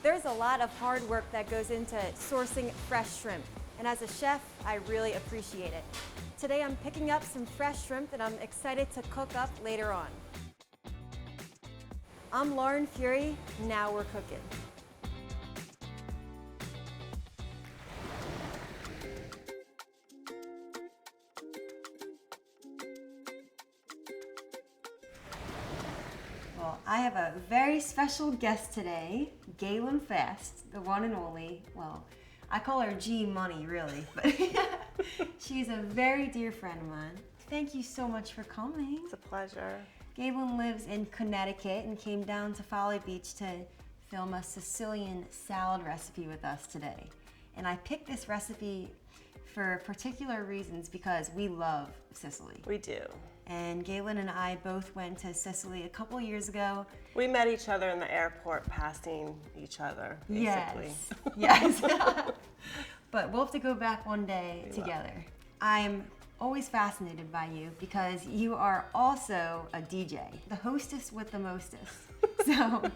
There's a lot of hard work that goes into sourcing fresh shrimp, and as a chef, I really appreciate it. Today I'm picking up some fresh shrimp that I'm excited to cook up later on. I'm Lauren Fury, now we're cooking. Well, I have a very special guest today, Gaylinn Fast, the one and only. Well, I call her G Money, really, but she's a very dear friend of mine. Thank you so much for coming. It's a pleasure. Gaylinn lives in Connecticut and came down to Folly Beach to film a Sicilian salad recipe with us today. And I picked this recipe for particular reasons because we love Sicily. We do. And Gaylinn and I both went to Sicily a couple years ago. We met each other in the airport, passing each other, basically. Yes. But we'll have to go back one day together. I'm always fascinated by you because you are also a DJ, the hostess with the mostest. So,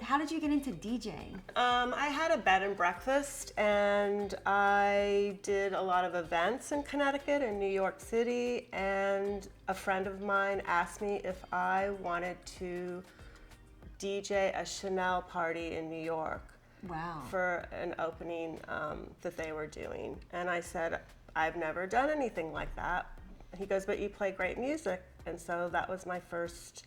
how did you get into DJing? I had a bed and breakfast, and I did a lot of events in Connecticut and New York City, and a friend of mine asked me if I wanted to DJ a Chanel party in New York. Wow. For an opening that they were doing. And I said, I've never done anything like that. He goes, but you play great music. And so that was my first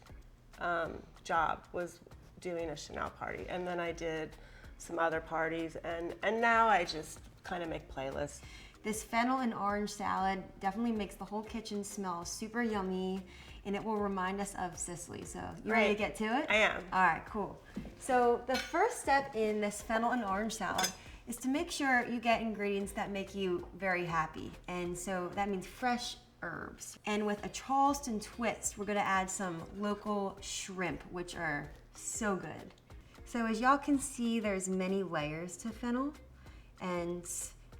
job, was doing a Chanel party. And then I did some other parties, and now I just kind of make playlists. This fennel and orange salad definitely makes the whole kitchen smell super yummy, and it will remind us of Sicily. So you ready to get to it? I am. All right, cool. So the first step in this fennel and orange salad is to make sure you get ingredients that make you very happy. And so that means fresh herbs. And with a Charleston twist, we're gonna add some local shrimp, which are so good. So as y'all can see, there's many layers to fennel, and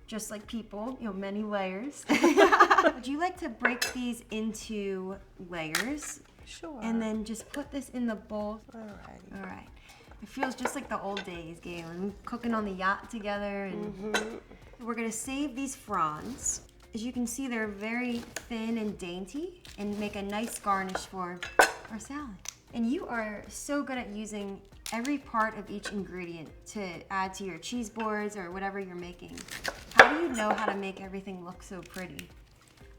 just like people, many layers. Would you like to break these into layers? Sure. And then just put this in the bowl. Alrighty. All right. It feels just like the old days, Gaylinn. Cooking on the yacht together. And we're gonna save these fronds. As you can see, they're very thin and dainty and make a nice garnish for our salad. And you are so good at using every part of each ingredient to add to your cheese boards or whatever you're making. How do you know how to make everything look so pretty?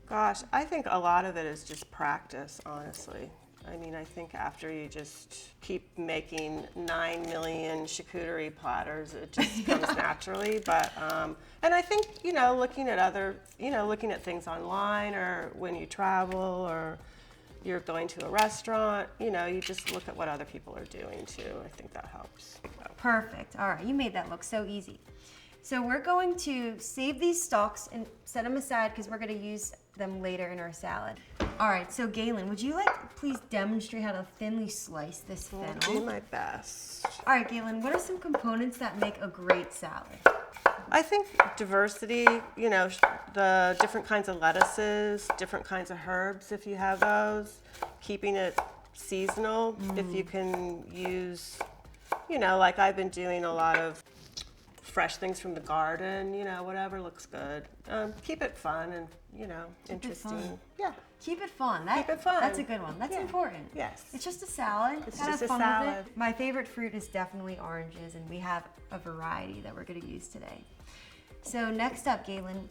Gosh, I think a lot of it is just practice, honestly. I mean, I think after you just keep making 9 million charcuterie platters, it just comes naturally. But, and I think, looking at things online, or when you travel, or you're going to a restaurant, you just look at what other people are doing too. I think that helps. Perfect. All right, you made that look so easy. So we're going to save these stalks and set them aside because we're going to use them later in our salad. All right, so Gaylinn, would you please demonstrate how to thinly slice this fennel? I'll do my best. All right, Gaylinn, what are some components that make a great salad? I think diversity, the different kinds of lettuces, different kinds of herbs if you have those, keeping it seasonal. If you can use, like I've been doing a lot of fresh things from the garden, whatever looks good. Keep it fun and, interesting. Fun. Yeah. Keep it fun. Keep it fun. That's a good one. That's important. Yes. It's just a salad. It's Gotta just have a fun salad. with it. My favorite fruit is definitely oranges, and we have a variety that we're going to use today. So next up, Gaylinn,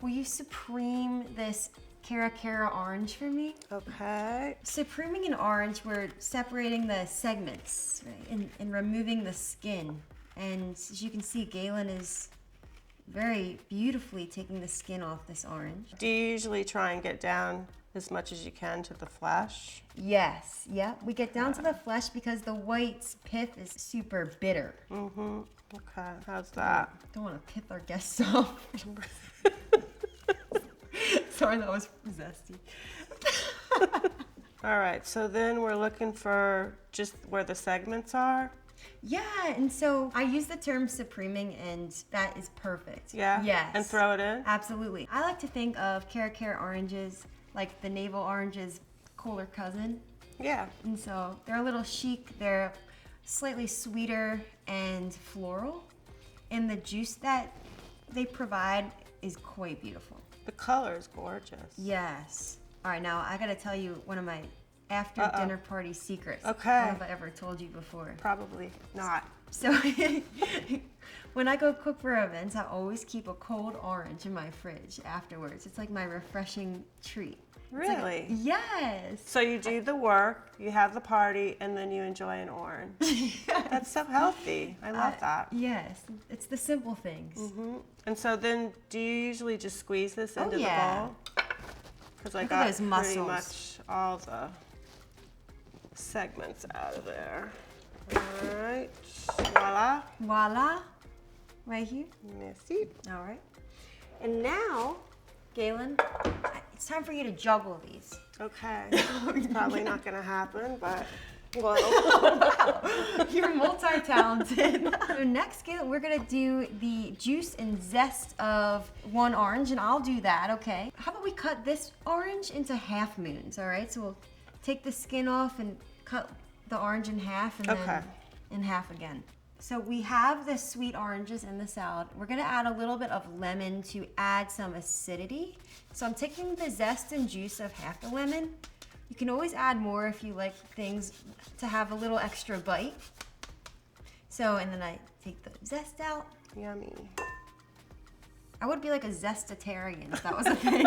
will you supreme this Cara orange for me? Okay. Supreming an orange, we're separating the segments, right, and removing the skin. And as you can see, Gaylinn is very beautifully taking the skin off this orange. Do you usually try and get down as much as you can to the flesh? Yes, yeah. We get down to the flesh because the white's pith is super bitter. Mm-hmm. Okay, how's that? Don't want to pith our guests off. Sorry, that was zesty. All right, so then we're looking for just where the segments are. Yeah, and so I use the term supreming, and that is perfect. Yeah? Yes. And throw it in? Absolutely. I like to think of Cara oranges like the navel orange's cooler cousin. Yeah. And so they're a little chic. They're slightly sweeter and floral. And the juice that they provide is quite beautiful. The color is gorgeous. Yes. All right, now I gotta tell you one of my after dinner party secrets. Okay. I don't know if I ever told you before. Probably not. So when I go cook for events, I always keep a cold orange in my fridge afterwards. It's like my refreshing treat. Really? Yes. So you do the work, you have the party, and then you enjoy an orange. That's so healthy. I love that. Yes, it's the simple things. Mm-hmm. And so then, do you usually just squeeze this into the bowl? Because I Look at got those pretty muscles. much all the segments out of there. All right, voila. Voila, right here. Merci. All right. And now, Gaylinn, it's time for you to juggle these. Okay. It's probably not going to happen, but well. You're multi-talented. So next, Gaylinn, we're gonna do the juice and zest of one orange, and I'll do that, okay? How about we cut this orange into half moons, all right? So we'll take the skin off and cut the orange in half, and then in half again. So we have the sweet oranges in the salad. We're gonna add a little bit of lemon to add some acidity. So I'm taking the zest and juice of half the lemon. You can always add more if you like things to have a little extra bite. So, and then I take the zest out. Yummy. I would be like a zestatarian if that was a thing.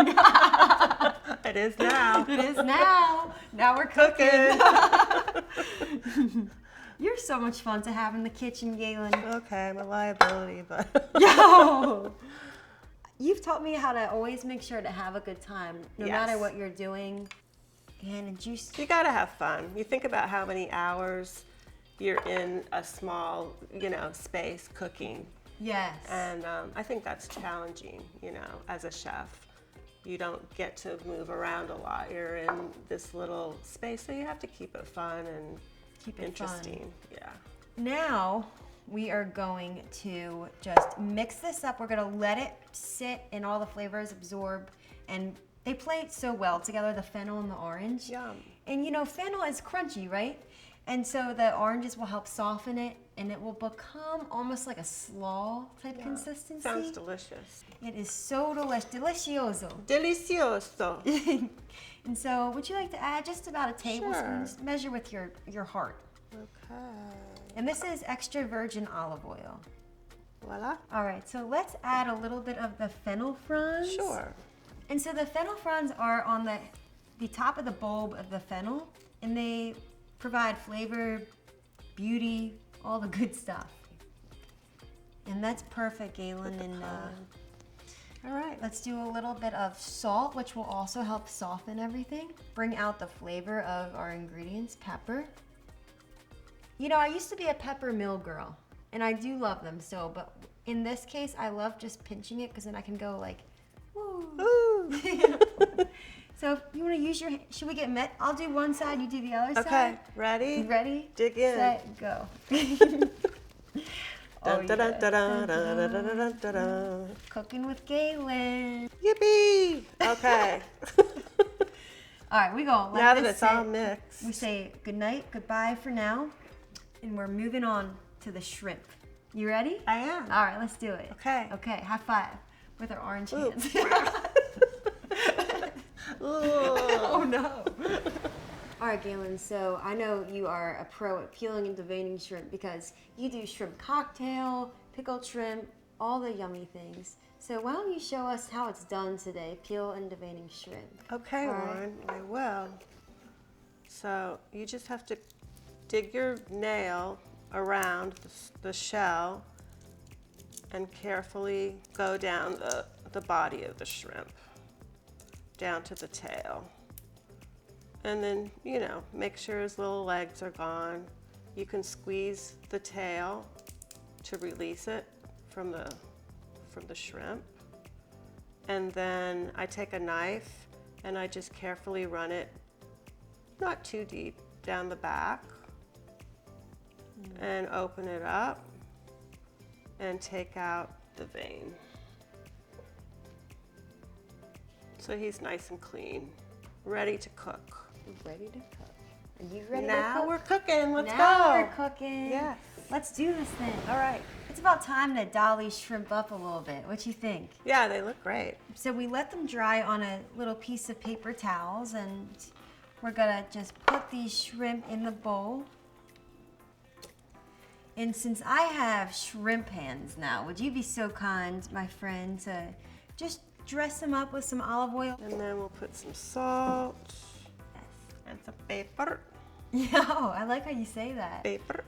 It is now. It is now. Now we're cooking. You're so much fun to have in the kitchen, Gaylinn. Okay, I'm a liability, but. Yo! You've taught me how to always make sure to have a good time, no matter what you're doing. And juice. You gotta have fun. You think about how many hours you're in a small, space cooking. Yes. And I think that's challenging, as a chef. You don't get to move around a lot. You're in this little space, so you have to keep it fun and keep it interesting. Fun. Yeah. Now we are going to just mix this up. We're gonna let it sit and all the flavors absorb, and they play so well together, the fennel and the orange. Yum. And fennel is crunchy, right? And so the oranges will help soften it, and it will become almost like a slaw type consistency. Sounds delicious. It is so delicioso. Delicioso. And so would you like to add just about a tablespoon? Just measure with your heart. Okay. And this is extra virgin olive oil. Voila. All right, so let's add a little bit of the fennel fronds. Sure. And so the fennel fronds are on the top of the bulb of the fennel, and they provide flavor, beauty, all the good stuff. And that's perfect, Gaylinn. And all right, let's do a little bit of salt, which will also help soften everything. Bring out the flavor of our ingredients, pepper. I used to be a pepper mill girl, and I do love them so, but in this case, I love just pinching it because then I can go like, woo. Ooh. So if you want to use should we get met? I'll do one side, you do the other side. Okay, ready? Ready? Dig in. Set, go. Cooking with Gaylinn. Yippee! Okay. All right, we go. Now that it's all mixed. We say good night, goodbye for now, and we're moving on to the shrimp. You ready? I am. All right, let's do it. Okay. Okay, high five with our orange hands. Oh no. All right, Gaylinn, so I know you are a pro at peeling and deveining shrimp because you do shrimp cocktail, pickled shrimp, all the yummy things. So why don't you show us how it's done today, peel and deveining shrimp. Okay, Lauren, I will. So you just have to dig your nail around the shell and carefully go down the body of the shrimp, down to the tail. And then, make sure his little legs are gone. You can squeeze the tail to release it from the shrimp. And then I take a knife and I just carefully run it, not too deep, down the back and open it up and take out the vein. So he's nice and clean, ready to cook. Ready to cook. Are you ready Now to cook? we're cooking. Let's Now go. we're cooking. Yes. Let's do this thing. All right. It's about time to dolly shrimp up a little bit. What you think? Yeah, they look great. So we let them dry on a little piece of paper towels, and we're gonna just put these shrimp in the bowl. And since I have shrimp hands now, would you be so kind, my friend, to just dress them up with some olive oil? And then we'll put some salt and some pepper. Yeah, I like how you say that. Pepper.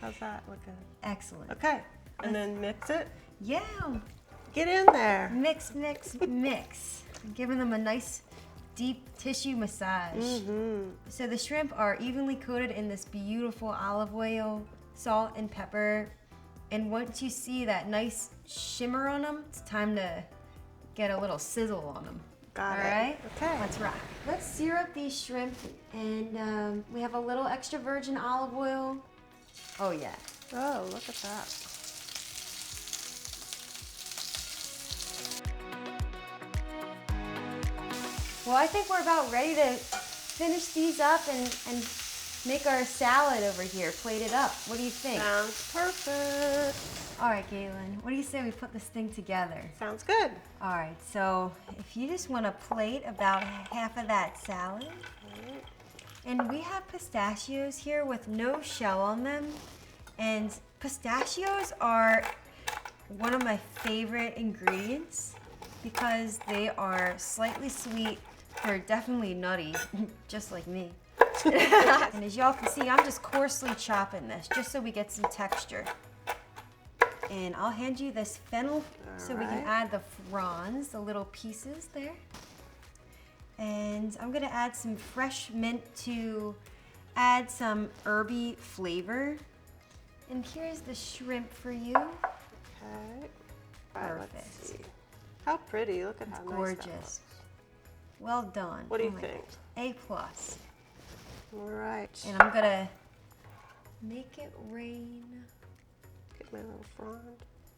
How's that looking? Excellent. Okay. And then mix it. Yeah. Get in there. Mix, mix, mix. Giving them a nice deep tissue massage. Mm-hmm. So the shrimp are evenly coated in this beautiful olive oil, salt, and pepper. And once you see that nice shimmer on them, it's time to get a little sizzle on them. Got it. All right? Okay. Let's rock. Let's sear up these shrimp, and we have a little extra virgin olive oil. Oh yeah. Oh, look at that. Well, I think we're about ready to finish these up and make our salad over here, plate it up. What do you think? Sounds perfect. All right, Gaylinn, what do you say we put this thing together? Sounds good. All right, so if you just want to plate about half of that salad. And we have pistachios here with no shell on them. And pistachios are one of my favorite ingredients because they are slightly sweet. They're definitely nutty, just like me. And as y'all can see, I'm just coarsely chopping this just so we get some texture. And I'll hand you this fennel so we can add the fronds, the little pieces there. And I'm gonna add some fresh mint to add some herby flavor. And here's the shrimp for you. Okay. All right, let's Perfect. see. How pretty. Look at how nice that Gorgeous. looks. Well done. What do you my think? gosh. A plus. All right. And I'm gonna make it rain. Get my little frond.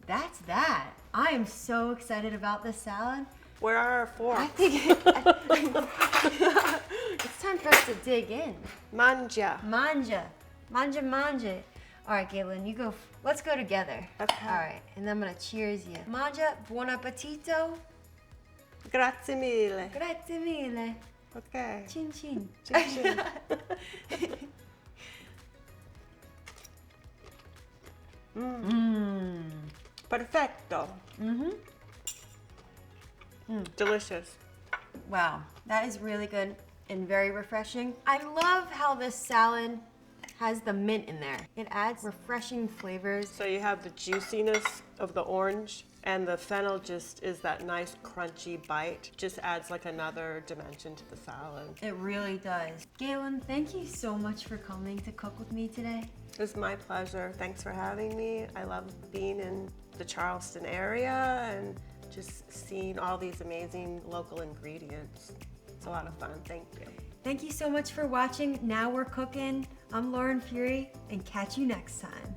That's that. I am so excited about this salad. Where are our I forks? think it's time for us to dig in. Manja. Manja. Manja, manja. All right, Gaylinn, you go. Let's go together. Okay. All right, and I'm gonna cheers you. Manja, buon appetito. Grazie mille. Grazie mille. Okay. Chin chin. Chin, chin. Perfecto. Delicious. Wow, that is really good and very refreshing. I love how this salad has the mint in there. It adds refreshing flavors. So you have the juiciness of the orange, and the fennel just is that nice crunchy bite. Just adds like another dimension to the salad. It really does. Gaylinn, thank you so much for coming to cook with me today. It was my pleasure. Thanks for having me. I love being in the Charleston area and just seeing all these amazing local ingredients. It's a lot of fun. Thank you. Thank you so much for watching Now We're Cooking. I'm Lauren Fury, and catch you next time.